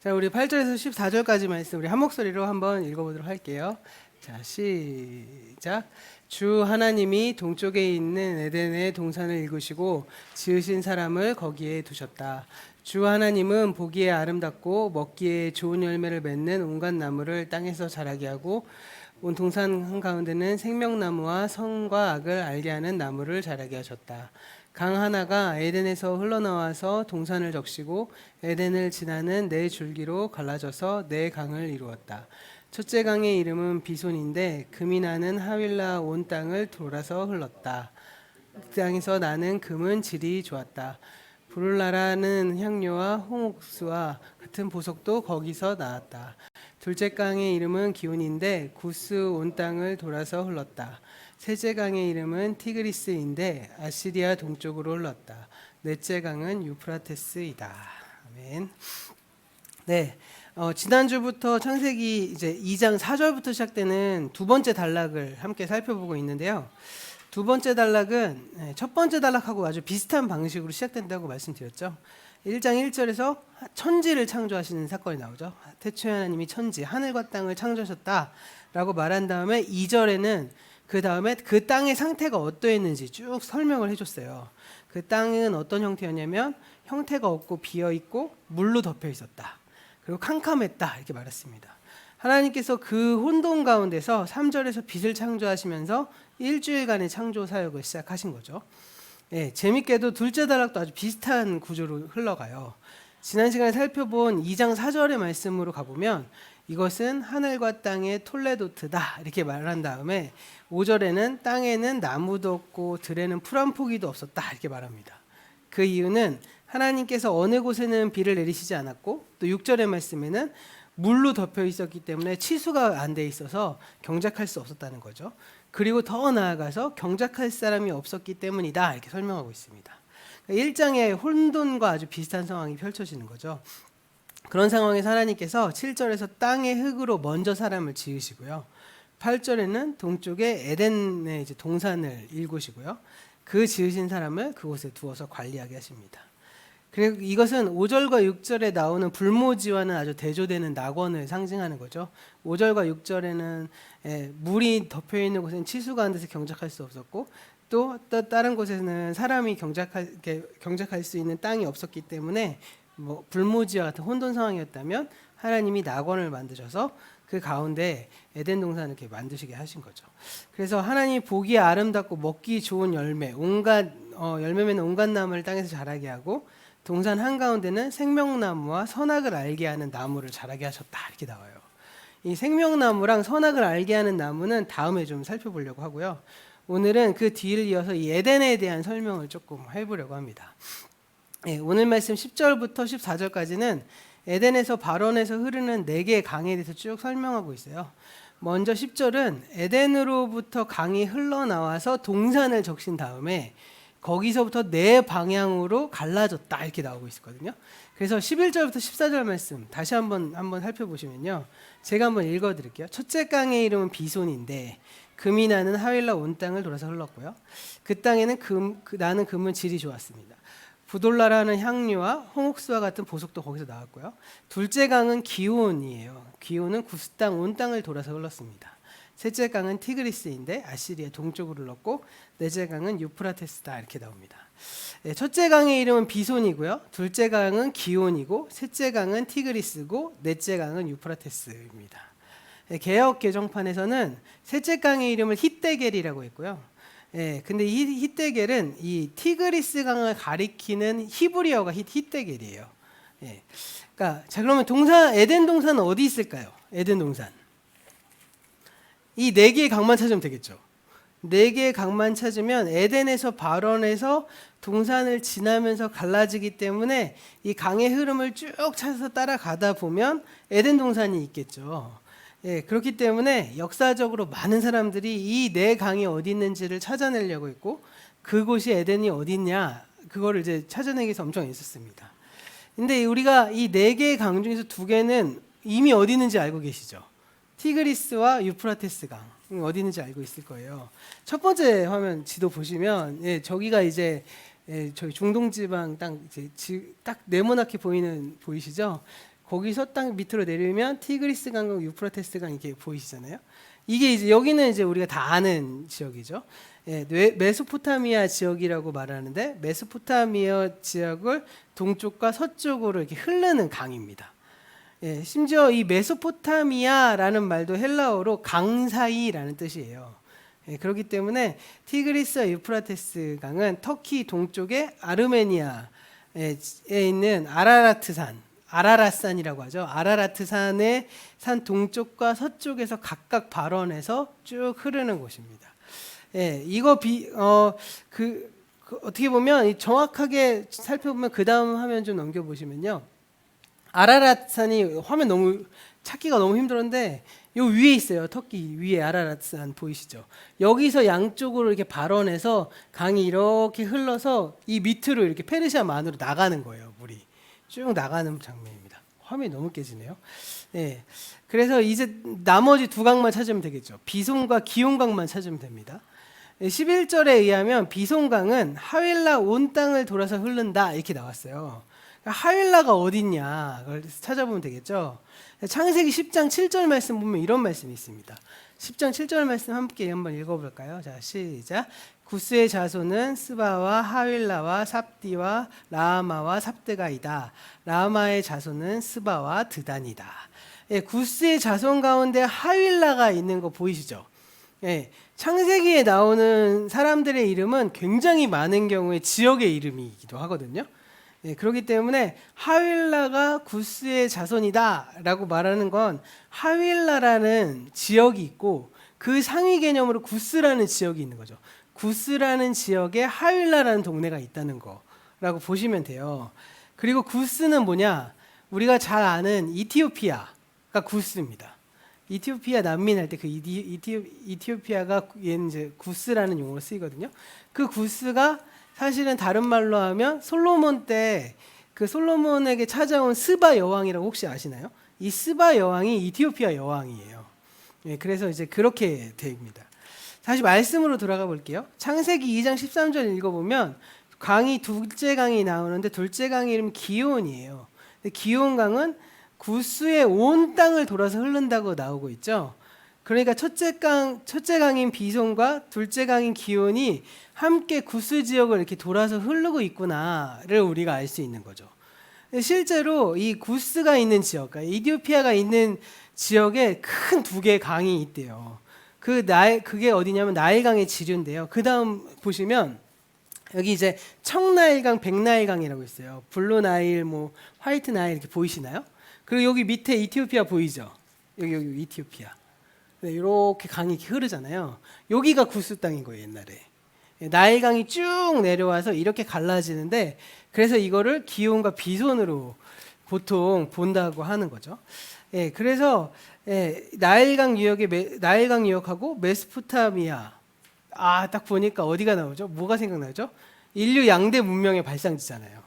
자, 우리 8절에서 14절까지 말씀 우리 한 목소리로 한번 읽어보도록 할게요. 자, 시작. 주 하나님이 동쪽에 있는 에덴의 동산을 일구시고 지으신 사람을 거기에 두셨다. 주 하나님은 보기에 아름답고 먹기에 좋은 열매를 맺는 온갖 나무를 땅에서 자라게 하고 온 동산 한가운데는 생명나무와 선과 악을 알게 하는 나무를 자라게 하셨다. 강 하나가 에덴에서 흘러나와서 동산을 적시고 에덴을 지나는 네 줄기로 갈라져서 네 강을 이루었다. 첫째 강의 이름은 비손인데 금이 나는 하윌라 온 땅을 돌아서 흘렀다. 그 땅에서 나는 금은 질이 좋았다. 부를라라는 향료와 홍옥수와 같은 보석도 거기서 나왔다. 둘째 강의 이름은 기온인데 구스 온 땅을 돌아서 흘렀다. 셋째 강의 이름은 티그리스인데 아시리아 동쪽으로 흘렀다. 넷째 강은 유프라테스이다. 아멘. 네, 지난주부터 창세기 이제 2장 4절부터 시작되는 두 번째 단락을 함께 살펴보고 있는데요. 두 번째 단락은 첫 번째 단락하고 아주 비슷한 방식으로 시작된다고 말씀드렸죠. 1장 1절에서 천지를 창조하시는 사건이 나오죠. 태초에 하나님이 천지, 하늘과 땅을 창조하셨다라고 말한 다음에 2절에는 그 다음에 그 땅의 상태가 어떠했는지 쭉 설명을 해줬어요. 그 땅은 어떤 형태였냐면 형태가 없고 비어있고 물로 덮여 있었다. 그리고 캄캄했다 이렇게 말했습니다. 하나님께서 그 혼돈 가운데서 3절에서 빛을 창조하시면서 일주일간의 창조 사역을 시작하신 거죠. 예, 재밌게도 둘째 단락도 아주 비슷한 구조로 흘러가요. 지난 시간에 살펴본 2장 4절의 말씀으로 가보면 이것은 하늘과 땅의 톨레도트다 이렇게 말한 다음에 5절에는 땅에는 나무도 없고 들에는 풀 한 포기도 없었다 이렇게 말합니다. 그 이유는 하나님께서 어느 곳에는 비를 내리시지 않았고 또 6절의 말씀에는 물로 덮여 있었기 때문에 치수가 안 돼 있어서 경작할 수 없었다는 거죠. 그리고 더 나아가서 경작할 사람이 없었기 때문이다 이렇게 설명하고 있습니다. 1장의 혼돈과 아주 비슷한 상황이 펼쳐지는 거죠. 그런 상황에서 하나님께서 7절에서 땅의 흙으로 먼저 사람을 지으시고요. 8절에는 동쪽에 에덴의 이제 동산을 일구시고요. 그 지으신 사람을 그곳에 두어서 관리하게 하십니다. 그리고 이것은 5절과 6절에 나오는 불모지와는 아주 대조되는 낙원을 상징하는 거죠. 5절과 6절에는 물이 덮여 있는 곳에는 치수가 안 돼서 경작할 수 없었고 또 다른 곳에는 사람이 경작할 수 있는 땅이 없었기 때문에 뭐 불모지와 같은 혼돈 상황이었다면 하나님이 낙원을 만드셔서 그 가운데 에덴 동산을 이렇게 만드시게 하신 거죠. 그래서 하나님이 보기에 아름답고 먹기 좋은 열매, 온갖 열매 맺는 온갖 나무를 땅에서 자라게 하고 동산 한가운데는 생명나무와 선악을 알게 하는 나무를 자라게 하셨다 이렇게 나와요. 이 생명나무랑 선악을 알게 하는 나무는 다음에 좀 살펴보려고 하고요. 오늘은 그 뒤를 이어서 이 에덴에 대한 설명을 조금 해보려고 합니다. 오늘 말씀 10절부터 14절까지는 에덴에서 발원해서 흐르는 4개의 강에 대해서 쭉 설명하고 있어요. 먼저 10절은 에덴으로부터 강이 흘러나와서 동산을 적신 다음에 거기서부터 네 방향으로 갈라졌다 이렇게 나오고 있거든요. 그래서 11절부터 14절 말씀 다시 한번 살펴보시면요. 제가 한번 읽어드릴게요. 첫째 강의 이름은 비손인데 금이 나는 하윌라 온 땅을 돌아서 흘렀고요. 그 땅에는 나는 금은 질이 좋았습니다. 부돌라라는 향료와 홍옥수와 같은 보석도 거기서 나왔고요. 둘째 강은 기온이에요. 기온은 구스 땅 온 땅을 돌아서 흘렀습니다. 셋째 강은 티그리스인데 아시리아 동쪽으로 흘렀고 넷째 강은 유프라테스다 이렇게 나옵니다. 첫째 강의 이름은 비손이고요. 둘째 강은 기온이고 셋째 강은 티그리스고 넷째 강은 유프라테스입니다. 개역 개정판에서는 셋째 강의 이름을 히데겔이라고 했고요. 근데 이 히데겔은 이 티그리스 강을 가리키는 히브리어가 히데겔이에요. 그러니까 자 그러면 에덴 동산은 어디 있을까요? 에덴 동산. 이 4개의 강만 찾으면 되겠죠. 4개의 강만 찾으면 에덴에서 발원해서 동산을 지나면서 갈라지기 때문에 이 강의 흐름을 쭉 찾아서 따라가다 보면 에덴 동산이 있겠죠. 그렇기 때문에 역사적으로 많은 사람들이 이 4강이 어디 있는지를 찾아내려고 했고 그곳이 에덴이 어디 있냐 그거를 이제 찾아내기 위해서 엄청 애썼습니다. 근데 우리가 이 4개의 강 중에서 2개는 이미 어디 있는지 알고 계시죠? 티그리스와 유프라테스 강 어디 있는지 알고 있을 거예요. 첫 번째 화면 지도 보시면 저기가 이제 저희 중동 지방 딱 네모나게 보이시죠? 거기서 딱 밑으로 내리면 티그리스 강과 유프라테스 강 이렇게 보이시잖아요. 이게 이제 여기는 이제 우리가 다 아는 지역이죠. 예, 메소포타미아 지역이라고 말하는데 메소포타미아 지역을 동쪽과 서쪽으로 이렇게 흐르는 강입니다. 예, 심지어 이 메소포타미아라는 말도 헬라어로 강 사이라는 뜻이에요. 예, 그렇기 때문에 티그리스와 유프라테스 강은 터키 동쪽의 아르메니아에 있는 아라랏산이라고 하죠. 아라랏산의 산 동쪽과 서쪽에서 각각 발원해서 쭉 흐르는 곳입니다. 예, 이거 어떻게 보면 정확하게 살펴보면 그 다음 화면 좀 넘겨보시면요. 아라랏산이 화면 너무 찾기가 너무 힘들었는데 요 위에 있어요. 터키 위에 아라랏산 보이시죠? 여기서 양쪽으로 이렇게 발원해서 강이 이렇게 흘러서 이 밑으로 이렇게 페르시아만으로 나가는 거예요. 물이 쭉 나가는 장면입니다. 화면이 너무 깨지네요. 네, 그래서 이제 나머지 두 강만 찾으면 되겠죠. 비손과 기온강만 찾으면 됩니다. 11절에 의하면 비손강은 하윌라 온 땅을 돌아서 흐른다 이렇게 나왔어요. 하윌라가 어딨냐 그걸 찾아보면 되겠죠. 창세기 10장 7절 말씀 보면 이런 말씀이 있습니다. 10장 7절 말씀 함께 한번 읽어볼까요? 자, 시작. 구스의 자손은 스바와 하윌라와 삽디와 라하마와 삽드가이다. 라하마의 자손은 스바와 드단이다. 예, 구스의 자손 가운데 하윌라가 있는 거 보이시죠? 예, 창세기에 나오는 사람들의 이름은 굉장히 많은 경우에 지역의 이름이기도 하거든요. 예, 그렇기 때문에 하윌라가 구스의 자손이다라고 말하는 건 하윌라라는 지역이 있고 그 상위 개념으로 구스라는 지역이 있는 거죠. 구스라는 지역에 하윌라라는 동네가 있다는 거라고 보시면 돼요. 그리고 구스는 뭐냐? 우리가 잘 아는 이티오피아가 구스입니다. 이티오피아 난민 할 때 그 이티오피아가 얘는 이제 구스라는 용어로 쓰이거든요. 그 구스가 사실은 다른 말로 하면 솔로몬 때 그 솔로몬에게 찾아온 스바 여왕이라고 혹시 아시나요? 이 스바 여왕이 이티오피아 여왕이에요. 예, 그래서 이제 그렇게 됩니다. 다시 말씀으로 돌아가 볼게요. 창세기 2장 13절 읽어보면 강이 둘째 강이 나오는데 둘째 강의 이름 기온이에요. 기온 강은 구스의 온 땅을 돌아서 흐른다고 나오고 있죠. 그러니까 첫째 강인 비손과 둘째 강인 기온이 함께 구스 지역을 이렇게 돌아서 흐르고 있구나를 우리가 알 수 있는 거죠. 실제로 이 구스가 있는 지역, 그러니까 이디오피아가 있는 지역에 큰 두 개의 강이 있대요. 그게 어디냐면 나일강의 지류인데요. 그 다음 보시면 여기 이제 청나일강, 백나일강이라고 있어요. 블루 나일, 뭐 화이트 나일 이렇게 보이시나요? 그리고 여기 밑에 이티오피아 보이죠? 여기 이티오피아. 네, 이렇게 강이 이렇게 흐르잖아요. 여기가 구스 땅인 거예요, 옛날에. 나일강이 쭉 내려와서 이렇게 갈라지는데 그래서 이거를 기온과 비손으로 보통 본다고 하는 거죠. 예, 그래서 나일강 유역하고 메소포타미아. 딱 보니까 어디가 나오죠? 뭐가 생각나죠? 인류 양대 문명의 발상지잖아요.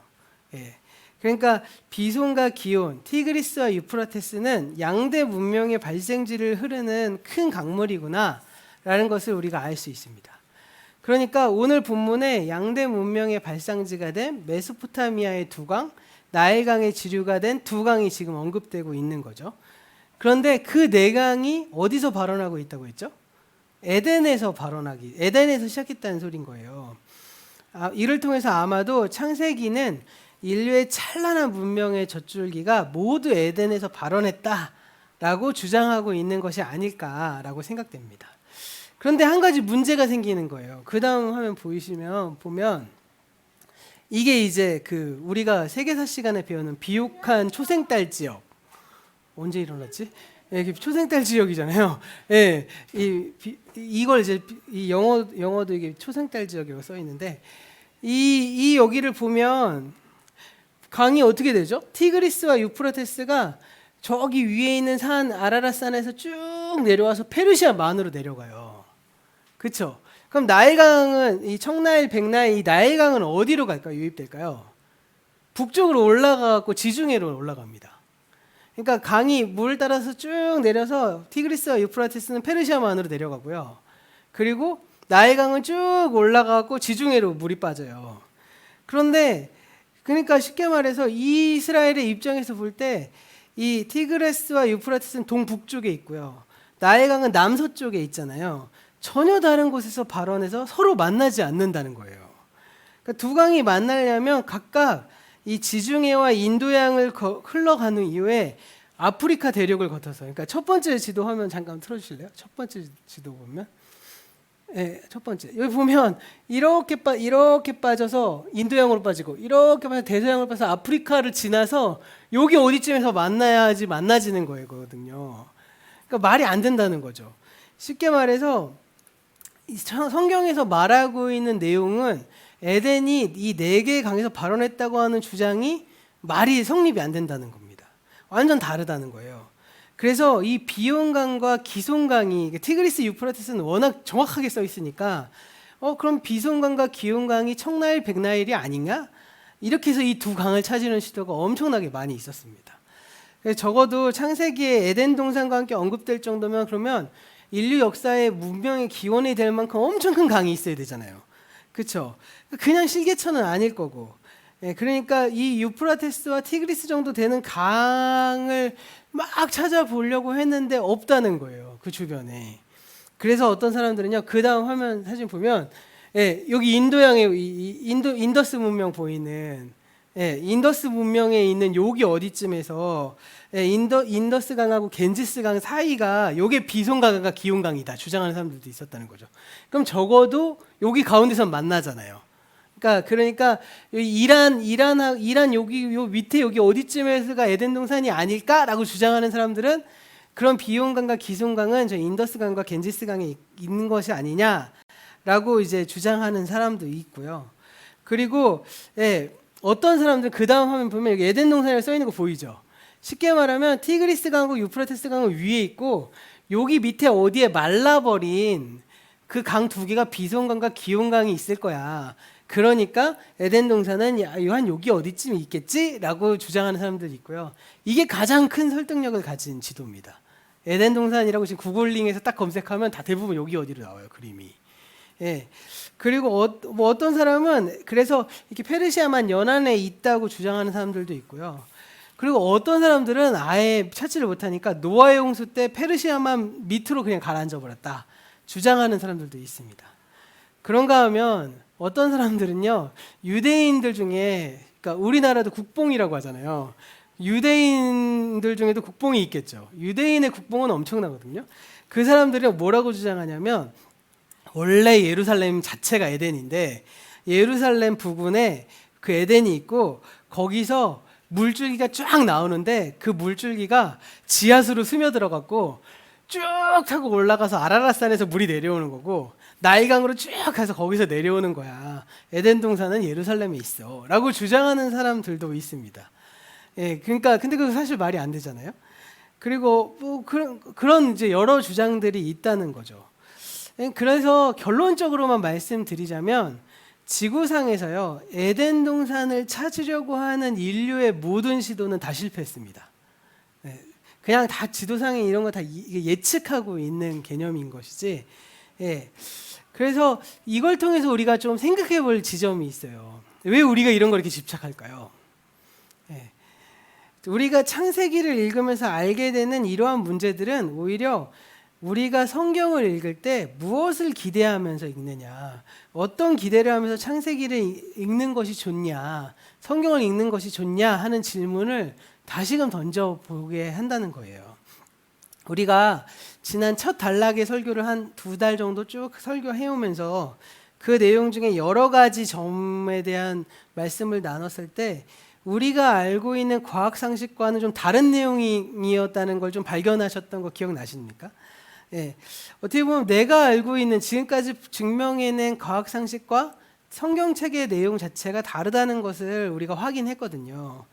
예. 그러니까 비손과 기온, 티그리스와 유프라테스는 양대 문명의 발생지를 흐르는 큰 강물이구나라는 것을 우리가 알 수 있습니다. 그러니까 오늘 본문에 양대 문명의 발상지가 된 메소포타미아의 두 강, 나일강의 지류가 된 두 강이 지금 언급되고 있는 거죠. 그런데 그 네 강이 어디서 발원하고 있다고 했죠? 에덴에서 시작했다는 소린 거예요. 이를 통해서 아마도 창세기는 인류의 찬란한 문명의 젖줄기가 모두 에덴에서 발원했다라고 주장하고 있는 것이 아닐까라고 생각됩니다. 그런데 한 가지 문제가 생기는 거예요. 그 다음 화면 보면 이게 이제 우리가 세계사 시간에 배우는 비옥한 초생딸 지역. 언제 일어났지? 예, 초생딸 지역이잖아요. 예, 이걸 이제 이 영어도 이게 초생딸 지역이라고 써 있는데 이 여기를 보면 강이 어떻게 되죠? 티그리스와 유프라테스가 저기 위에 있는 산 아라랏산에서 쭉 내려와서 페르시아만으로 내려가요. 그렇죠? 그럼 나일강은 이 청나일, 백나일 이 나일강은 어디로 갈까요? 유입될까요? 북쪽으로 올라가고 지중해로 올라갑니다. 그러니까 강이 물 따라서 쭉 내려서 티그리스와 유프라테스는 페르시아만으로 내려가고요. 그리고 나일강은 쭉 올라가고 지중해로 물이 빠져요. 그런데 그러니까 쉽게 말해서 이스라엘의 입장에서 볼 때 이 티그레스와 유프라테스는 동북쪽에 있고요. 나일강은 남서쪽에 있잖아요. 전혀 다른 곳에서 발원해서 서로 만나지 않는다는 거예요. 그러니까 두 강이 만나려면 각각 이 지중해와 인도양을 흘러가는 이후에 아프리카 대륙을 거쳐서, 그러니까 첫 번째 지도 화면 잠깐 틀어주실래요? 첫 번째 지도 보면, 첫 번째 여기 보면 이렇게 빠져서 인도양으로 빠지고 이렇게 빠져서 대서양으로 빠져서 아프리카를 지나서 여기 어디쯤에서 만나야지 만나지는 거거든요. 그러니까 말이 안 된다는 거죠. 쉽게 말해서 성경에서 말하고 있는 내용은 에덴이 이 네 개의 강에서 발원했다고 하는 주장이 말이 성립이 안 된다는 겁니다. 완전 다르다는 거예요. 그래서 이 비온강과 기손강이, 티그리스 유프라테스는 워낙 정확하게 써 있으니까 그럼 비손강과 기온강이 청나일 백나일이 아닌가? 이렇게 해서 이 두 강을 찾으는 시도가 엄청나게 많이 있었습니다. 그래서 적어도 창세기에 에덴 동산과 함께 언급될 정도면 그러면 인류 역사의 문명의 기원이 될 만큼 엄청 큰 강이 있어야 되잖아요. 그렇죠? 그냥 실개천은 아닐 거고. 그러니까 이 유프라테스와 티그리스 정도 되는 강을 막 찾아보려고 했는데 없다는 거예요. 그 주변에. 그래서 어떤 사람들은요, 그 다음 화면 사진 보면, 여기 인도양에 인더스 문명 보이는, 인더스 문명에 있는 여기 어디쯤에서 인더스 강하고 겐지스 강 사이가 요게 비손강과 기온강이다 주장하는 사람들도 있었다는 거죠. 그럼 적어도 여기 가운데서 만나잖아요. 그러니까 이란 여기 요 밑에 여기 어디쯤에서가 에덴 동산이 아닐까라고 주장하는 사람들은 그런 비온강과 기손강은 저 인더스강과 겐지스강에 있는 것이 아니냐라고 이제 주장하는 사람도 있고요. 그리고 어떤 사람들은 그 다음 화면 보면 여기 에덴 동산이라고 써 있는 거 보이죠? 쉽게 말하면 티그리스강하고 유프라테스강은 위에 있고 여기 밑에 어디에 말라버린 그 강 두 개가 비손강과 기온강이 있을 거야. 그러니까 에덴 동산은 한 여기 어디쯤 있겠지라고 주장하는 사람들이 있고요. 이게 가장 큰 설득력을 가진 지도입니다. 에덴 동산이라고 지금 구글링에서 딱 검색하면 다 대부분 여기 어디로 나와요, 그림이. 그리고 뭐 어떤 사람은 그래서 이렇게 페르시아만 연안에 있다고 주장하는 사람들도 있고요. 그리고 어떤 사람들은 아예 찾지를 못하니까 노아의 홍수 때 페르시아만 밑으로 그냥 가라앉아 버렸다 주장하는 사람들도 있습니다. 그런가 하면 어떤 사람들은요, 유대인들 중에, 그러니까 우리나라도 국뽕이라고 하잖아요. 유대인들 중에도 국뽕이 있겠죠. 유대인의 국뽕은 엄청나거든요. 그 사람들이 뭐라고 주장하냐면 원래 예루살렘 자체가 에덴인데 예루살렘 부근에 그 에덴이 있고 거기서 물줄기가 쫙 나오는데 그 물줄기가 지하수로 스며들어갖고 쭉 타고 올라가서 아라랏산에서 물이 내려오는 거고 나일강으로 쭉 가서 거기서 내려오는 거야. 에덴 동산은 예루살렘에 있어 라고 주장하는 사람들도 있습니다. 그러니까 근데 그거 사실 말이 안 되잖아요. 그리고 뭐 그런 이제 여러 주장들이 있다는 거죠. 그래서 결론적으로만 말씀드리자면 지구상에서요, 에덴 동산을 찾으려고 하는 인류의 모든 시도는 다 실패했습니다. 그냥 다 지도상에 이런 거 다 예측하고 있는 개념인 것이지. 그래서 이걸 통해서 우리가 좀 생각해 볼 지점이 있어요. 왜 우리가 이런 걸 이렇게 집착할까요? 우리가 창세기를 읽으면서 알게 되는 이러한 문제들은 오히려 우리가 성경을 읽을 때 무엇을 기대하면서 읽느냐, 어떤 기대를 하면서 창세기를 읽는 것이 좋냐, 성경을 읽는 것이 좋냐 하는 질문을 다시금 던져보게 한다는 거예요. 우리가 지난 첫 단락의 설교를 한 2달 정도 쭉 설교해오면서 그 내용 중에 여러 가지 점에 대한 말씀을 나눴을 때 우리가 알고 있는 과학 상식과는 좀 다른 내용이었다는 걸 좀 발견하셨던 거 기억나십니까? 어떻게 보면 내가 알고 있는 지금까지 증명해낸 과학 상식과 성경책의 내용 자체가 다르다는 것을 우리가 확인했거든요.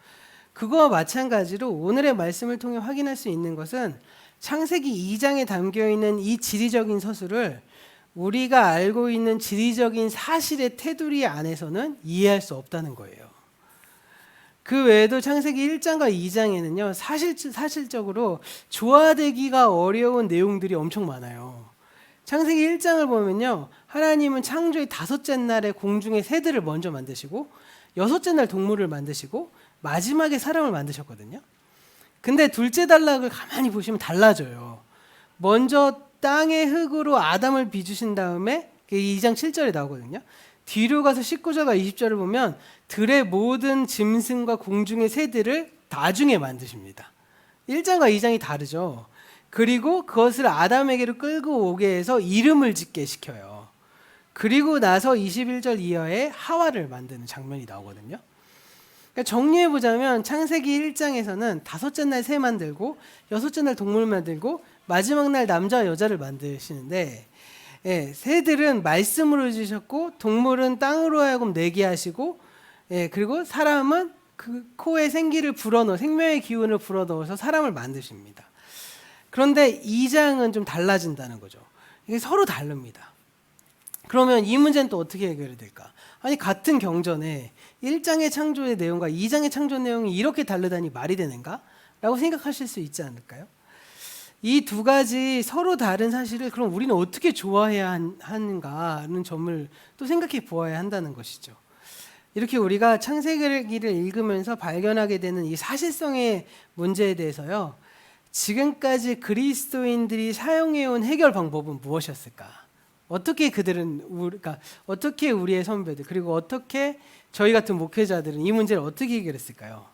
그거와 마찬가지로 오늘의 말씀을 통해 확인할 수 있는 것은 창세기 2장에 담겨있는 이 지리적인 서술을 우리가 알고 있는 지리적인 사실의 테두리 안에서는 이해할 수 없다는 거예요. 그 외에도 창세기 1장과 2장에는요, 사실적으로 조화되기가 어려운 내용들이 엄청 많아요. 창세기 1장을 보면요, 하나님은 창조의 5째 날에 공중의 새들을 먼저 만드시고 6째 날 동물을 만드시고 마지막에 사람을 만드셨거든요. 근데 둘째 단락을 가만히 보시면 달라져요. 먼저 땅의 흙으로 아담을 빚으신 다음에 2장 7절에 나오거든요. 뒤로 가서 19절과 20절을 보면 들의 모든 짐승과 공중의 새들을 나중에 만드십니다. 1장과 2장이 다르죠. 그리고 그것을 아담에게로 끌고 오게 해서 이름을 짓게 시켜요. 그리고 나서 21절 이하에 하와를 만드는 장면이 나오거든요. 그러니까 정리해보자면 창세기 1장에서는 다섯째 날 새 만들고 여섯째 날 동물 만들고 마지막 날 남자와 여자를 만드시는데, 새들은 말씀으로 지으셨고 동물은 땅으로 하여금 내게 하시고, 그리고 사람은 그 코에 생기를 불어넣어 생명의 기운을 불어넣어서 사람을 만드십니다. 그런데 2장은 좀 달라진다는 거죠. 이게 서로 다릅니다. 그러면 이 문제는 또 어떻게 해결이 될까? 아니 같은 경전에 1장의 창조의 내용과 2장의 창조 내용이 이렇게 다르다니 말이 되는가? 라고 생각하실 수 있지 않을까요? 이 두 가지 서로 다른 사실을 그럼 우리는 어떻게 좋아해야 하는가는 점을 또 생각해 보아야 한다는 것이죠. 이렇게 우리가 창세기를 읽으면서 발견하게 되는 이 사실성의 문제에 대해서요, 지금까지 그리스도인들이 사용해온 해결 방법은 무엇이었을까? 어떻게 어떻게 우리의 선배들 그리고 어떻게 저희 같은 목회자들은 이 문제를 어떻게 해결했을까요?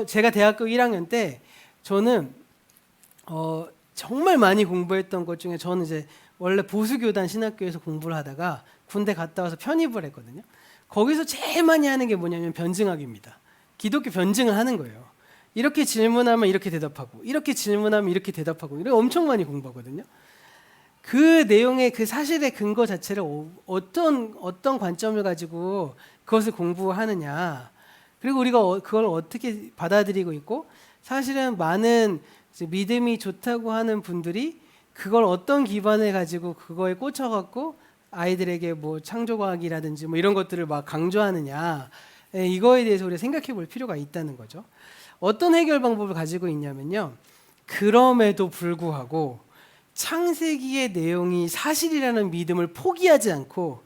제가 대학교 1학년 때 저는 정말 많이 공부했던 것 중에, 저는 이제 원래 보수교단 신학교에서 공부를 하다가 군대 갔다 와서 편입을 했거든요. 거기서 제일 많이 하는 게 뭐냐면 변증학입니다. 기독교 변증을 하는 거예요. 이렇게 질문하면 이렇게 대답하고, 이렇게 질문하면 이렇게 대답하고, 이렇게 엄청 많이 공부하거든요. 그 내용의 그 사실의 근거 자체를 어떤 관점을 가지고 그것을 공부하느냐, 그리고 우리가 그걸 어떻게 받아들이고 있고, 사실은 많은 믿음이 좋다고 하는 분들이 그걸 어떤 기반을 가지고 그거에 꽂혀갖고 아이들에게 뭐 창조과학이라든지 뭐 이런 것들을 막 강조하느냐, 이거에 대해서 우리가 생각해 볼 필요가 있다는 거죠. 어떤 해결 방법을 가지고 있냐면요, 그럼에도 불구하고 창세기의 내용이 사실이라는 믿음을 포기하지 않고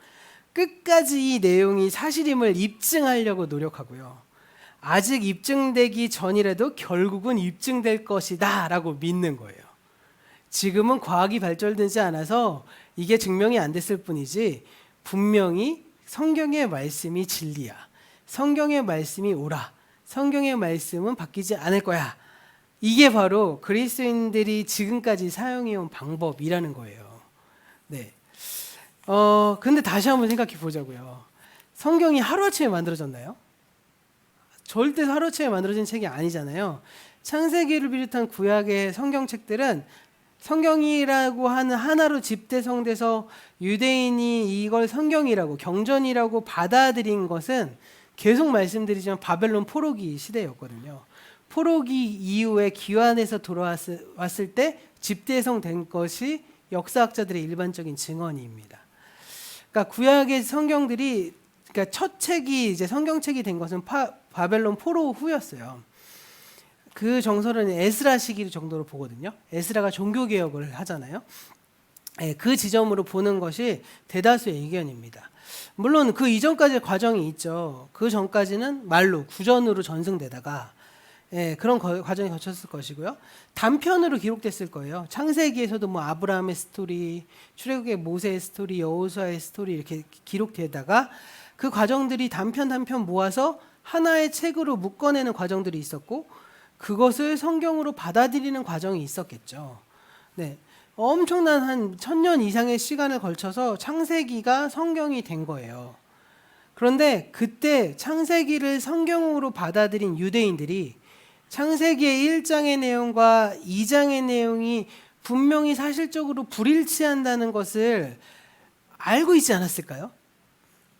끝까지 이 내용이 사실임을 입증하려고 노력하고요, 아직 입증되기 전이라도 결국은 입증될 것이다 라고 믿는 거예요. 지금은 과학이 발전되지 않아서 이게 증명이 안 됐을 뿐이지 분명히 성경의 말씀이 진리야, 성경의 말씀이 옳아, 성경의 말씀은 바뀌지 않을 거야, 이게 바로 그리스도인들이 지금까지 사용해온 방법이라는 거예요. 네. 근데 다시 한번 생각해 보자고요. 성경이 하루아침에 만들어졌나요? 절대 하루아침에 만들어진 책이 아니잖아요. 창세기를 비롯한 구약의 성경책들은 성경이라고 하는 하나로 집대성돼서 유대인이 이걸 성경이라고, 경전이라고 받아들인 것은 계속 말씀드리지만 바벨론 포로기 시대였거든요. 포로기 이후에 귀환해서 돌아왔을 때 집대성된 것이 역사학자들의 일반적인 증언입니다. 그러니까 구약의 성경들이, 그러니까 첫 책이 이제 성경책이 된 것은 바벨론 포로 후였어요. 그 정설은 에스라 시기 정도로 보거든요. 에스라가 종교 개혁을 하잖아요. 그 지점으로 보는 것이 대다수의 의견입니다. 물론 그 이전까지 과정이 있죠. 그 전까지는 말로 구전으로 전승되다가 그런 과정이 거쳤을 것이고요. 단편으로 기록됐을 거예요. 창세기에서도 뭐 아브라함의 스토리, 출애굽의 모세의 스토리, 여호수아의 스토리 이렇게 기록되다가 그 과정들이 단편 모아서 하나의 책으로 묶어내는 과정들이 있었고, 그것을 성경으로 받아들이는 과정이 있었겠죠. 네, 엄청난 한 1000년 이상의 시간을 걸쳐서 창세기가 성경이 된 거예요. 그런데 그때 창세기를 성경으로 받아들인 유대인들이 창세기의 1장의 내용과 2장의 내용이 분명히 사실적으로 불일치한다는 것을 알고 있지 않았을까요?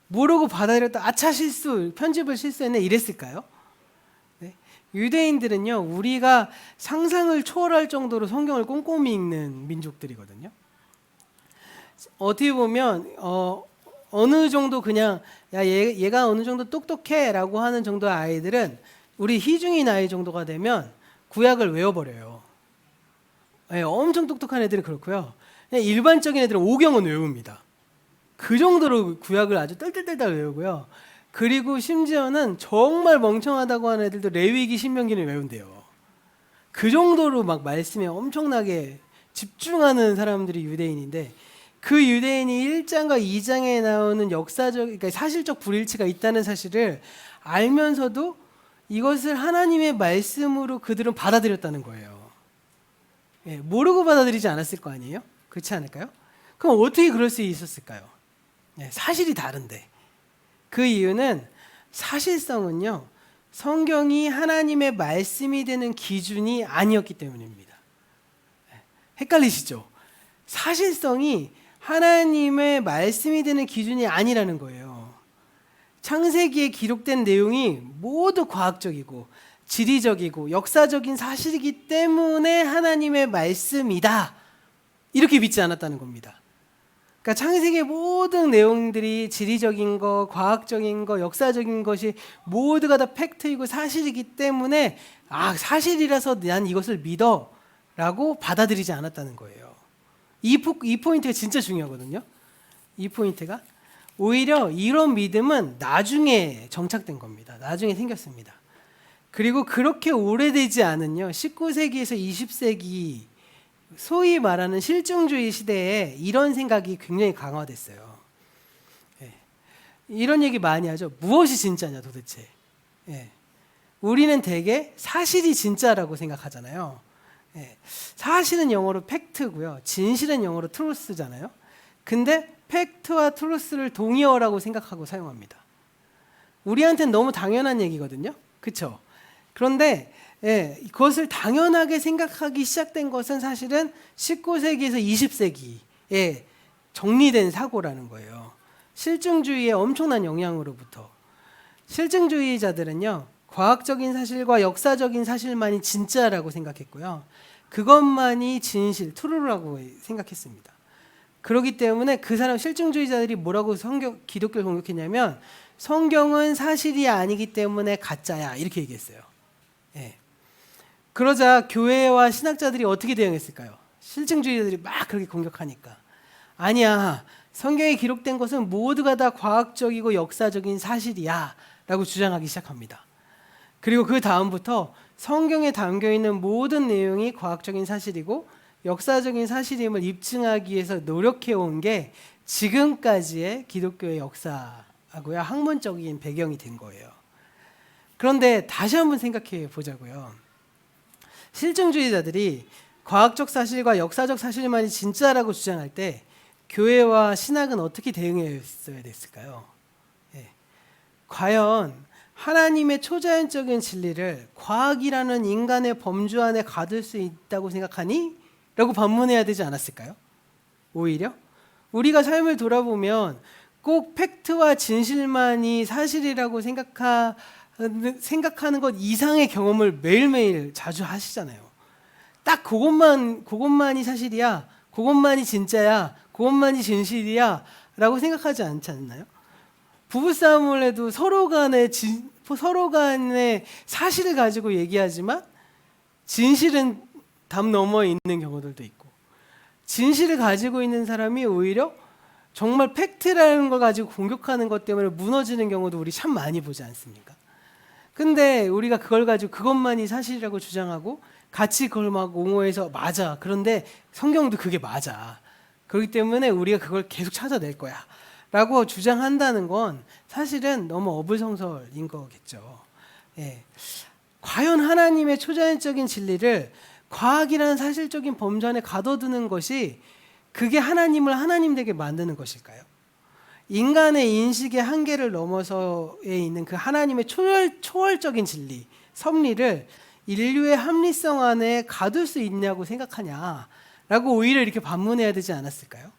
모르고 받아들였다, 아차 실수, 편집을 실수했네, 이랬을까요? 네. 유대인들은요, 우리가 상상을 초월할 정도로 성경을 꼼꼼히 읽는 민족들이거든요. 어떻게 보면 어느 정도 그냥 얘가 어느 정도 똑똑해 라고 하는 정도의 아이들은 우리 희중이 나이 정도가 되면 구약을 외워버려요. 엄청 똑똑한 애들은 그렇고요, 그냥 일반적인 애들은 오경은 외웁니다. 그 정도로 구약을 아주 떨떨떨떨 외우고요. 그리고 심지어는 정말 멍청하다고 하는 애들도 레위기 신명기를 외운대요. 그 정도로 막 말씀에 엄청나게 집중하는 사람들이 유대인인데, 그 유대인이 1장과 2장에 나오는 역사적, 그러니까 사실적 불일치가 있다는 사실을 알면서도 이것을 하나님의 말씀으로 그들은 받아들였다는 거예요. 예, 모르고 받아들이지 않았을 거 아니에요? 그렇지 않을까요? 그럼 어떻게 그럴 수 있었을까요? 예, 사실이 다른데. 그 이유는 사실성은요, 성경이 하나님의 말씀이 되는 기준이 아니었기 때문입니다. 헷갈리시죠? 사실성이 하나님의 말씀이 되는 기준이 아니라는 거예요. 창세기에 기록된 내용이 모두 과학적이고 지리적이고 역사적인 사실이기 때문에 하나님의 말씀이다, 이렇게 믿지 않았다는 겁니다. 그러니까 창세기의 모든 내용들이 지리적인 거, 과학적인 거, 역사적인 것이 모두가 다 팩트이고 사실이기 때문에 사실이라서 난 이것을 믿어 라고 받아들이지 않았다는 거예요. 이 포인트가 진짜 중요하거든요. 이 포인트가 오히려 이런 믿음은 나중에 정착된 겁니다. 나중에 생겼습니다. 그리고 그렇게 오래되지 않은요, 19세기에서 20세기 소위 말하는 실증주의 시대에 이런 생각이 굉장히 강화됐어요. 예. 이런 얘기 많이 하죠. 무엇이 진짜냐 도대체. 예. 우리는 대개 사실이 진짜라고 생각하잖아요. 예. 사실은 영어로 팩트고요, 진실은 영어로 트루스잖아요. 근데 팩트와 트루스를 동의어라고 생각하고 사용합니다. 우리한테는 너무 당연한 얘기거든요. 그렇죠? 그런데 그것을 당연하게 생각하기 시작된 것은 사실은 19세기에서 20세기에 정리된 사고라는 거예요. 실증주의의 엄청난 영향으로부터. 실증주의자들은요, 과학적인 사실과 역사적인 사실만이 진짜라고 생각했고요, 그것만이 진실, 트루라고 생각했습니다. 그렇기 때문에 그 사람 실증주의자들이 뭐라고 기독교를 공격했냐면, 성경은 사실이 아니기 때문에 가짜야, 이렇게 얘기했어요. 예. 그러자 교회와 신학자들이 어떻게 대응했을까요? 실증주의자들이 막 그렇게 공격하니까, 아니야, 성경에 기록된 것은 모두가 다 과학적이고 역사적인 사실이야 라고 주장하기 시작합니다. 그리고 그 다음부터 성경에 담겨있는 모든 내용이 과학적인 사실이고 역사적인 사실임을 입증하기 위해서 노력해온 게 지금까지의 기독교의 역사하고요, 학문적인 배경이 된 거예요. 그런데 다시 한번 생각해 보자고요. 실증주의자들이 과학적 사실과 역사적 사실만이 진짜라고 주장할 때 교회와 신학은 어떻게 대응했어야 됐을까요? 예. 과연 하나님의 초자연적인 진리를 과학이라는 인간의 범주 안에 가둘 수 있다고 생각하니? 라고 반문해야 되지 않았을까요? 오히려 우리가 삶을 돌아보면 꼭 팩트와 진실만이 사실이라고 생각하는 것 이상의 경험을 매일매일 자주 하시잖아요. 딱 그것만이 사실이야, 그것만이 진짜야, 그것만이 진실이야 라고 생각하지 않지 않나요? 부부싸움을 해도 서로 간에 사실을 가지고 얘기하지만 진실은 담 넘어 있는 경우들도 있고, 진실을 가지고 있는 사람이 오히려 정말 팩트라는 걸 가지고 공격하는 것 때문에 무너지는 경우도 우리 참 많이 보지 않습니까? 근데 우리가 그걸 가지고 그것만이 사실이라고 주장하고 같이 그걸 막 옹호해서 맞아, 그런데 성경도 그게 맞아, 그렇기 때문에 우리가 그걸 계속 찾아낼 거야 라고 주장한다는 건 사실은 너무 어불성설인 거겠죠. 예. 과연 하나님의 초자연적인 진리를 과학이라는 사실적인 범주 안에 가둬두는 것이 그게 하나님을 하나님 되게 만드는 것일까요? 인간의 인식의 한계를 넘어서에 있는 그 하나님의 초월적인 진리, 섭리를 인류의 합리성 안에 가둘 수 있냐고 생각하냐라고 오히려 이렇게 반문해야 되지 않았을까요?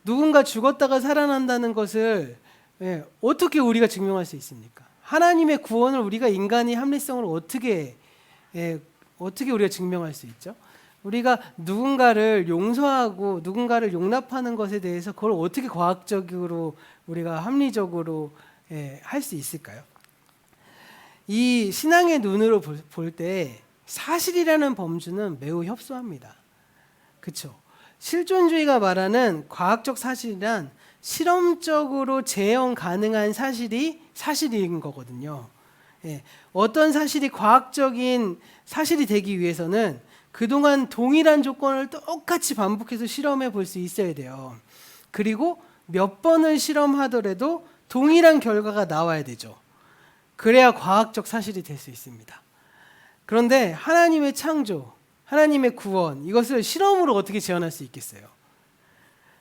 누군가 죽었다가 살아난다는 것을 어떻게 우리가 증명할 수 있습니까? 하나님의 구원을 우리가 인간의 합리성을 어떻게 우리가 증명할 수 있죠? 우리가 누군가를 용서하고 누군가를 용납하는 것에 대해서 그걸 어떻게 과학적으로 우리가 합리적으로 할 수 있을까요? 이 신앙의 눈으로 볼 때 사실이라는 범주는 매우 협소합니다. 그렇죠? 실존주의가 말하는 과학적 사실이란 실험적으로 재현 가능한 사실이 사실인 거거든요. 예, 어떤 사실이 과학적인 사실이 되기 위해서는 그동안 동일한 조건을 똑같이 반복해서 실험해 볼 수 있어야 돼요. 그리고 몇 번을 실험하더라도 동일한 결과가 나와야 되죠. 그래야 과학적 사실이 될 수 있습니다. 그런데 하나님의 창조, 하나님의 구원, 이것을 실험으로 어떻게 재현할 수 있겠어요?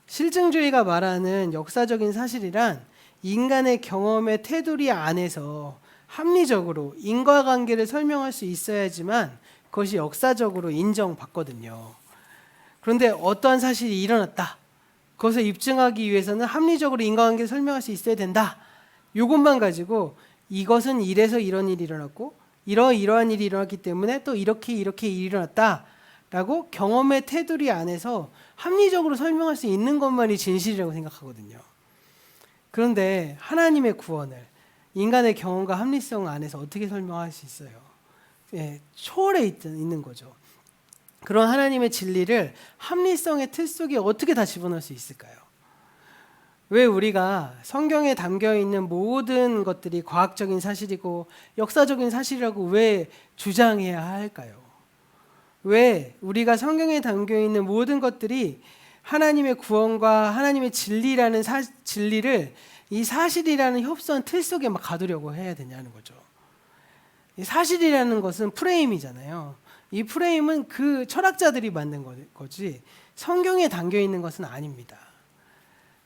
실증주의가 말하는 역사적인 사실이란 인간의 경험의 테두리 안에서 합리적으로 인과관계를 설명할 수 있어야지만 그것이 역사적으로 인정받거든요. 그런데 어떠한 사실이 일어났다, 그것을 입증하기 위해서는 합리적으로 인과관계를 설명할 수 있어야 된다, 이것만 가지고 이것은 이래서 이런 일이 일어났고 이러한 일이 일어났기 때문에 또 이렇게 일이 일어났다 라고 경험의 테두리 안에서 합리적으로 설명할 수 있는 것만이 진실이라고 생각하거든요. 그런데 하나님의 구원을 인간의 경험과 합리성 안에서 어떻게 설명할 수 있어요? 예, 초월해 있는 거죠. 그런 하나님의 진리를 합리성의 틀 속에 어떻게 다 집어넣을 수 있을까요? 왜 우리가 성경에 담겨 있는 모든 것들이 과학적인 사실이고 역사적인 사실이라고 왜 주장해야 할까요? 왜 우리가 성경에 담겨 있는 모든 것들이 하나님의 구원과 하나님의 진리라는 진리를 이 사실이라는 협소한 틀 속에 막 가두려고 해야 되냐는 거죠. 이 사실이라는 것은 프레임이잖아요. 이 프레임은 그 철학자들이 만든 거지 성경에 담겨 있는 것은 아닙니다.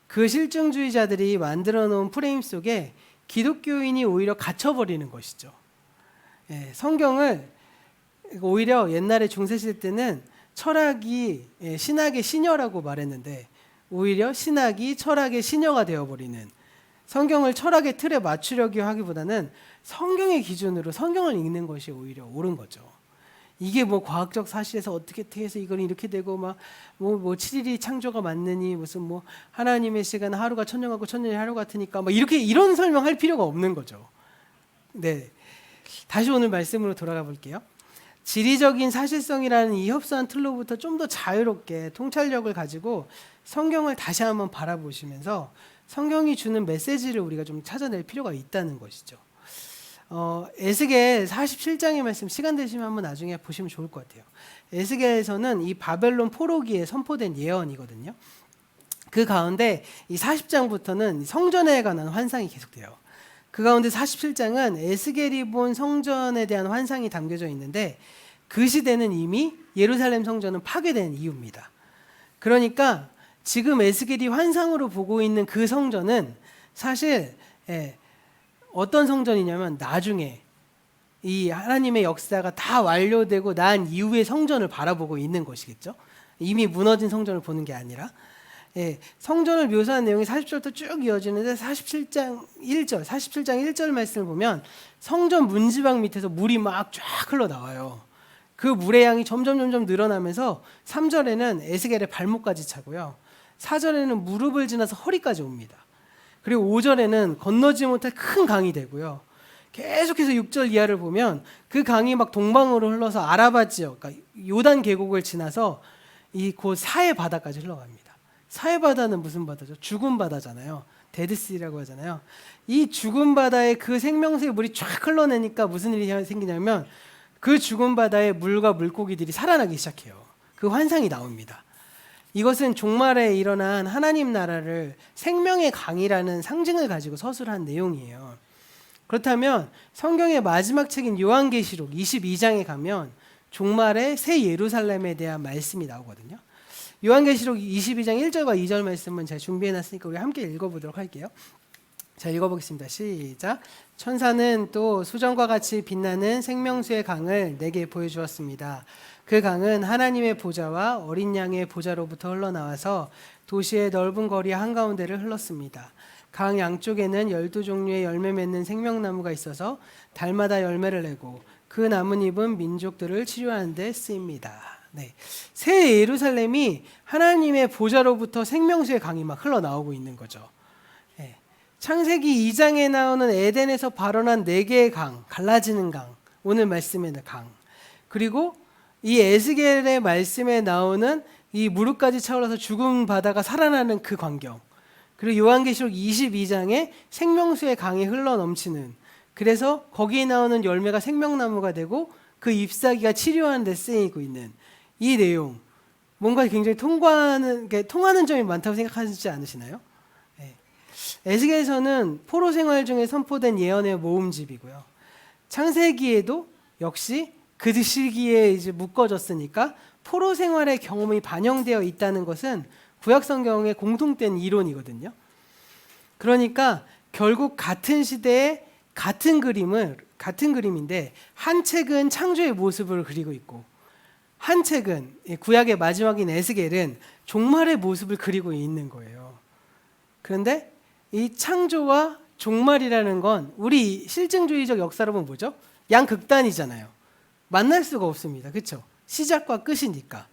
그 실증주의자들이 만들어 놓은 프레임 속에 기독교인이 오히려 갇혀버리는 것이죠. 예, 성경을 오히려 옛날에 중세시대 때는 철학이 신학의 시녀라고 말했는데 오히려 신학이 철학의 시녀가 되어버리는, 성경을 철학의 틀에 맞추려고 하기보다는 성경의 기준으로 성경을 읽는 것이 오히려 옳은 거죠. 이게 뭐 과학적 사실에서 어떻게 해서 이건 이렇게 되고 막 뭐 7일이 창조가 맞느니 무슨 뭐 하나님의 시간 하루가 천년 같고 천년이 하루 같으니까 막 이렇게 이런 설명할 필요가 없는 거죠. 네, 다시 오늘 말씀으로 돌아가 볼게요. 지리적인 사실성이라는 이 협소한 틀로부터 좀 더 자유롭게 통찰력을 가지고 성경을 다시 한번 바라보시면서 성경이 주는 메시지를 우리가 좀 찾아낼 필요가 있다는 것이죠. 에스겔 47장의 말씀 시간 되시면 한번 나중에 보시면 좋을 것 같아요. 에스겔에서는 이 바벨론 포로기에 선포된 예언이거든요. 그 가운데 이 40장부터는 성전에 관한 환상이 계속돼요. 그 가운데 47장은 에스겔이 본 성전에 대한 환상이 담겨져 있는데 그 시대는 이미 예루살렘 성전은 파괴된 이유입니다. 그러니까 지금 에스겔이 환상으로 보고 있는 그 성전은 사실 어떤 성전이냐면 나중에 이 하나님의 역사가 다 완료되고 난 이후의 성전을 바라보고 있는 것이겠죠. 이미 무너진 성전을 보는 게 아니라 성전을 묘사한 내용이 40절부터 쭉 이어지는데 47장 1절 말씀을 보면 성전 문지방 밑에서 물이 막 쫙 흘러나와요. 그 물의 양이 점점 늘어나면서 3절에는 에스겔의 발목까지 차고요. 4절에는 무릎을 지나서 허리까지 옵니다. 그리고 5절에는 건너지 못할 큰 강이 되고요. 계속해서 6절 이하를 보면 그 강이 막 동방으로 흘러서 아라바 지역, 그러니까 요단 계곡을 지나서 이 곧 사해 바다까지 흘러갑니다. 사해 바다는 무슨 바다죠? 죽은 바다잖아요. 데드시라고 하잖아요. 이 죽은 바다에 그 생명수의 물이 쫙 흘러내니까 무슨 일이 생기냐면 그 죽은 바다의 물과 물고기들이 살아나기 시작해요. 그 환상이 나옵니다. 이것은 종말에 일어난 하나님 나라를 생명의 강이라는 상징을 가지고 서술한 내용이에요. 그렇다면 성경의 마지막 책인 요한계시록 22장에 가면 종말의 새 예루살렘에 대한 말씀이 나오거든요. 요한계시록 22장 1절과 2절 말씀은 제가 준비해놨으니까 우리 함께 읽어보도록 할게요. 자, 읽어보겠습니다. 시작. 천사는 또 수정과 같이 빛나는 생명수의 강을 내게 보여주었습니다. 그 강은 하나님의 보좌와 어린 양의 보좌로부터 흘러나와서 도시의 넓은 거리 한가운데를 흘렀습니다. 강 양쪽에는 12종류의 열매 맺는 생명나무가 있어서 달마다 열매를 내고 그 나뭇잎은 민족들을 치료하는 데 쓰입니다. 네. 새 예루살렘이 하나님의 보좌로부터 생명수의 강이 막 흘러나오고 있는 거죠. 네. 창세기 2장에 나오는 에덴에서 발원한 4개의 강, 갈라지는 강, 오늘 말씀의 강, 그리고 이 에스겔의 말씀에 나오는 이 무릎까지 차올라서 죽은 바다가 살아나는 그 광경, 그리고 요한계시록 22장에 생명수의 강이 흘러 넘치는, 그래서 거기에 나오는 열매가 생명나무가 되고 그 잎사귀가 치료하는 데 쓰이고 있는 이 내용, 뭔가 굉장히 통하는 점이 많다고 생각하지 않으시나요? 네. 에스겔서는 포로 생활 중에 선포된 예언의 모음집이고요. 창세기에도 역시 그 시기에 이제 묶어졌으니까 포로 생활의 경험이 반영되어 있다는 것은 구약 성경의 공통된 이론이거든요. 그러니까 결국 같은 시대에 같은 그림인데 한 책은 창조의 모습을 그리고 있고 한 책은 구약의 마지막인 에스겔은 종말의 모습을 그리고 있는 거예요. 그런데 이 창조와 종말이라는 건 우리 실증주의적 역사로 보면 뭐죠? 양극단이잖아요. 만날 수가 없습니다. 그렇죠? 시작과 끝이니까.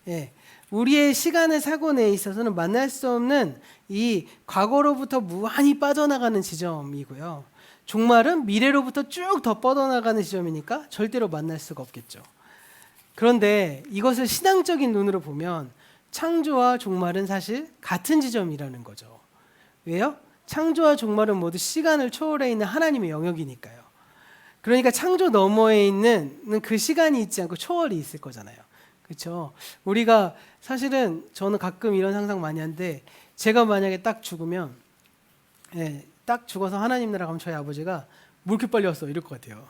예. 우리의 시간의 사고내에 있어서는 만날 수 없는 이 과거로부터 무한히 빠져나가는 지점이고요. 종말은 미래로부터 쭉 더 뻗어나가는 지점이니까 절대로 만날 수가 없겠죠. 그런데 이것을 신앙적인 눈으로 보면 창조와 종말은 사실 같은 지점이라는 거죠. 왜요? 창조와 종말은 모두 시간을 초월해 있는 하나님의 영역이니까요. 그러니까 창조 너머에 있는 그 시간이 있지 않고 초월이 있을 거잖아요. 그렇죠? 우리가 사실은 저는 가끔 이런 상상 많이 하는데, 제가 만약에 딱 죽으면, 딱 죽어서 하나님 나라 가면 저희 아버지가 뭐 이렇게 빨리 왔어 이럴 것 같아요.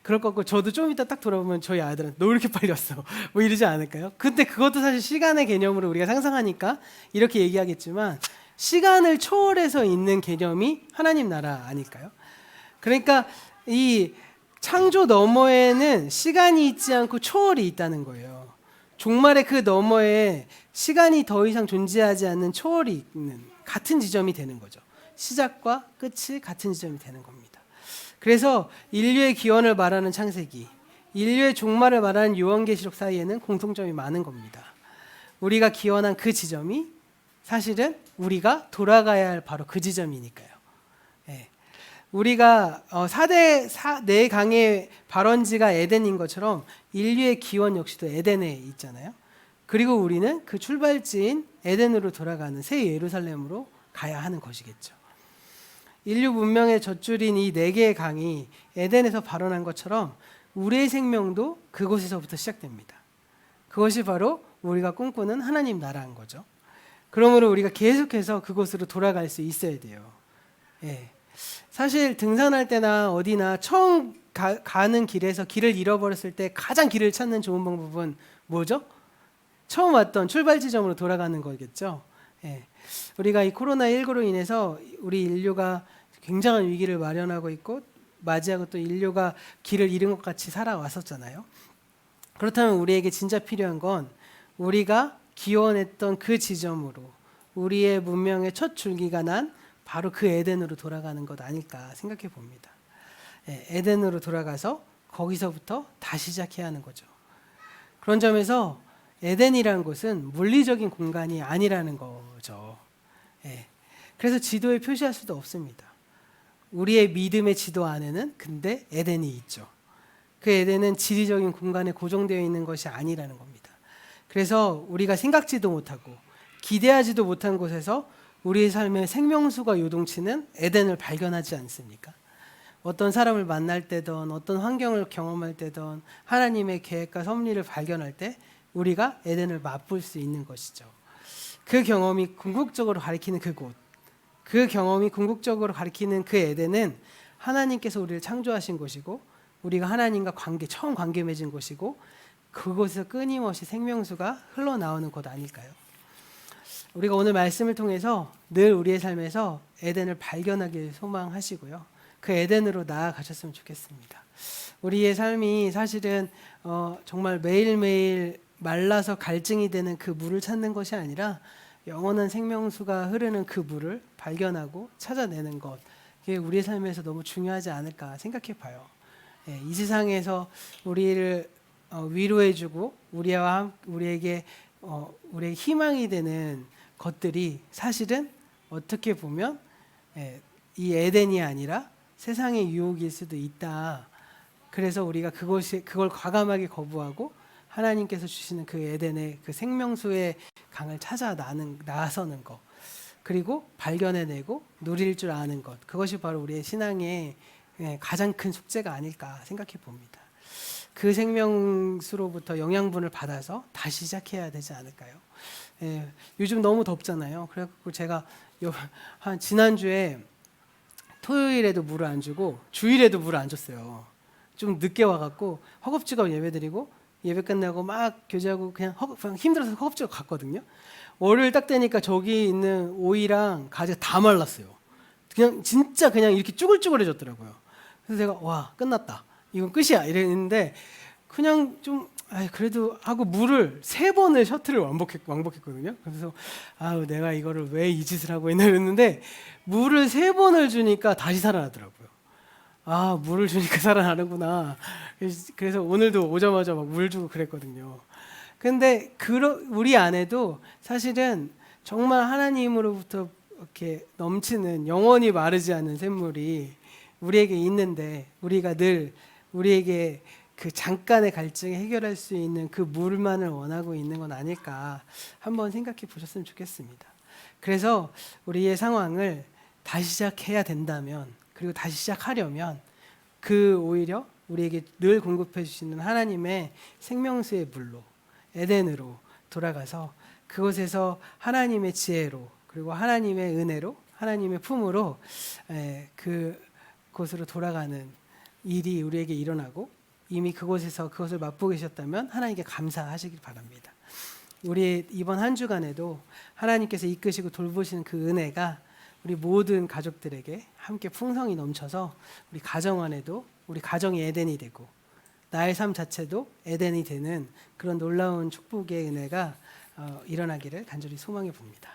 그럴 것 같고, 저도 좀 이따 딱 돌아보면 저희 아들은 너 왜 이렇게 빨리 왔어 뭐 이러지 않을까요? 근데 그것도 사실 시간의 개념으로 우리가 상상하니까 이렇게 얘기하겠지만, 시간을 초월해서 있는 개념이 하나님 나라 아닐까요? 그러니까 이 창조 너머에는 시간이 있지 않고 초월이 있다는 거예요. 종말의 그 너머에 시간이 더 이상 존재하지 않는 초월이 있는 같은 지점이 되는 거죠. 시작과 끝이 같은 지점이 되는 겁니다. 그래서 인류의 기원을 말하는 창세기, 인류의 종말을 말하는 요한계시록 사이에는 공통점이 많은 겁니다. 우리가 기원한 그 지점이 사실은 우리가 돌아가야 할 바로 그 지점이니까요. 우리가 4대 강의 발원지가 에덴인 것처럼 인류의 기원 역시도 에덴에 있잖아요. 그리고 우리는 그 출발지인 에덴으로 돌아가는 새 예루살렘으로 가야 하는 것이겠죠. 인류 문명의 젖줄인 이 4개의 강이 에덴에서 발원한 것처럼 우리의 생명도 그곳에서부터 시작됩니다. 그것이 바로 우리가 꿈꾸는 하나님 나라인 거죠. 그러므로 우리가 계속해서 그곳으로 돌아갈 수 있어야 돼요. 사실 등산할 때나 어디나 처음 가는 길에서 길을 잃어버렸을 때 가장 길을 찾는 좋은 방법은 뭐죠? 처음 왔던 출발 지점으로 돌아가는 거겠죠. 우리가 이 코로나19로 인해서 우리 인류가 굉장한 위기를 마련하고 있고 맞이하고 또 인류가 길을 잃은 것 같이 살아왔었잖아요. 그렇다면 우리에게 진짜 필요한 건 우리가 기원했던 그 지점으로, 우리의 문명의 첫 줄기가 난 바로 그 에덴으로 돌아가는 것 아닐까 생각해 봅니다. 에덴으로 돌아가서 거기서부터 다시 시작해야 하는 거죠. 그런 점에서 에덴이라는 곳은 물리적인 공간이 아니라는 거죠. 그래서 지도에 표시할 수도 없습니다. 우리의 믿음의 지도 안에는 근데 에덴이 있죠. 그 에덴은 지리적인 공간에 고정되어 있는 것이 아니라는 겁니다. 그래서 우리가 생각지도 못하고 기대하지도 못한 곳에서 우리의 삶의 생명수가 요동치는 에덴을 발견하지 않습니까? 어떤 사람을 만날 때든 어떤 환경을 경험할 때든 하나님의 계획과 섭리를 발견할 때 우리가 에덴을 맛볼 수 있는 것이죠. 그 경험이 궁극적으로 가리키는 그곳, 그 경험이 궁극적으로 가리키는 그 에덴은 하나님께서 우리를 창조하신 곳이고 우리가 하나님과 처음 관계 맺은 곳이고 그곳에서 끊임없이 생명수가 흘러나오는 곳 아닐까요? 우리가 오늘 말씀을 통해서 늘 우리의 삶에서 에덴을 발견하길 소망하시고요. 그 에덴으로 나아가셨으면 좋겠습니다. 우리의 삶이 사실은 정말 매일매일 말라서 갈증이 되는 그 물을 찾는 것이 아니라 영원한 생명수가 흐르는 그 물을 발견하고 찾아내는 것, 그게 우리의 삶에서 너무 중요하지 않을까 생각해 봐요. 이 세상에서 우리를 위로해주고 우리에게 우리의 희망이 되는 것들이 사실은 어떻게 보면 이 에덴이 아니라 세상의 유혹일 수도 있다. 그래서 우리가 그걸 과감하게 거부하고 하나님께서 주시는 그 에덴의 그 생명수의 강을 찾아 나서는 것, 그리고 발견해내고 누릴 줄 아는 것, 그것이 바로 우리의 신앙의 가장 큰 숙제가 아닐까 생각해 봅니다. 그 생명수로부터 영양분을 받아서 다시 시작해야 되지 않을까요? 요즘 너무 덥잖아요. 그래서 제가 한 지난주에 토요일에도 물을 안 주고 주일에도 물을 안 줬어요. 좀 늦게 와갖고 허겁지겁 예배드리고 예배 끝나고 막 교제하고 그냥 힘들어서 허겁지겁 갔거든요. 월요일 딱 되니까 저기 있는 오이랑 가지가 다 말랐어요. 그냥 진짜 그냥 이렇게 쭈글쭈글해졌더라고요. 그래서 제가 와 끝났다. 이건 끝이야 이랬는데 그냥 좀 그래도 하고 물을 3번을 셔틀을 왕복했거든요. 그래서 내가 이거를 왜 이 짓을 하고 있나 이랬는데 물을 3번을 주니까 다시 살아나더라고요. 물을 주니까 살아나는구나. 그래서 오늘도 오자마자 막 물 주고 그랬거든요. 근데 우리 안에도 사실은 정말 하나님으로부터 이렇게 넘치는 영원히 마르지 않는 샘물이 우리에게 있는데 우리가 늘 우리에게 그 잠깐의 갈증을 해결할 수 있는 그 물만을 원하고 있는 건 아닐까 한번 생각해 보셨으면 좋겠습니다. 그래서 우리의 상황을 다시 시작해야 된다면, 그리고 다시 시작하려면 오히려 우리에게 늘 공급해 주시는 하나님의 생명수의 물로 에덴으로 돌아가서 그곳에서 하나님의 지혜로, 그리고 하나님의 은혜로, 하나님의 품으로 그곳으로 돌아가는 일이 우리에게 일어나고, 이미 그곳에서 그것을 맛보고 계셨다면 하나님께 감사하시길 바랍니다. 우리 이번 한 주간에도 하나님께서 이끄시고 돌보시는 그 은혜가 우리 모든 가족들에게 함께 풍성히 넘쳐서 우리 가정 안에도 우리 가정이 에덴이 되고 나의 삶 자체도 에덴이 되는 그런 놀라운 축복의 은혜가 일어나기를 간절히 소망해 봅니다.